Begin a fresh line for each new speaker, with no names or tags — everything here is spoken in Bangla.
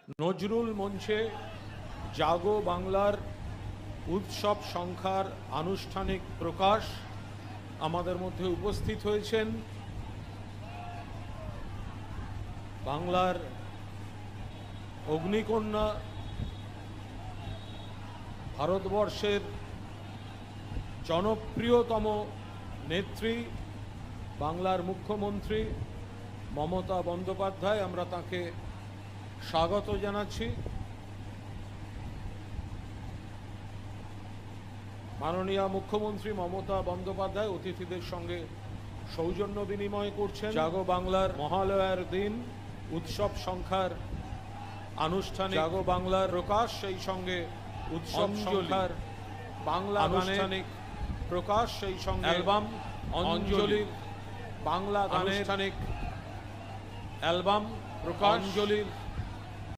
নজরুল মঞ্চে জাগো বাংলার উৎসব সংখ্যার আনুষ্ঠানিক প্রকাশ। আমাদের মধ্যে উপস্থিত হয়েছেন বাংলার অগ্নিকন্যা, ভারতবর্ষের জনপ্রিয়তম নেত্রী, বাংলার মুখ্যমন্ত্রী মমতা বন্দ্যোপাধ্যায়। আমরা তাকে স্বাগত জানাচ্ছি। মাননীয় মুখ্যমন্ত্রী মমতা বন্দ্যোপাধ্যায় অতিথিদের সঙ্গে সৌজন্য বিনিময় করছেন। জাগো বাংলার মহালয়ার দিন উৎসব সংখ্যার আনুষ্ঠানিক জাগো বাংলার প্রকাশ, সেই সঙ্গে উৎসব সংখ্যার বাংলা আনুষ্ঠানিক প্রকাশ, সেই সঙ্গে অ্যালবাম অঞ্জলির বাংলা আনুষ্ঠানিক অ্যালবাম প্রকাশ, অঞ্জলির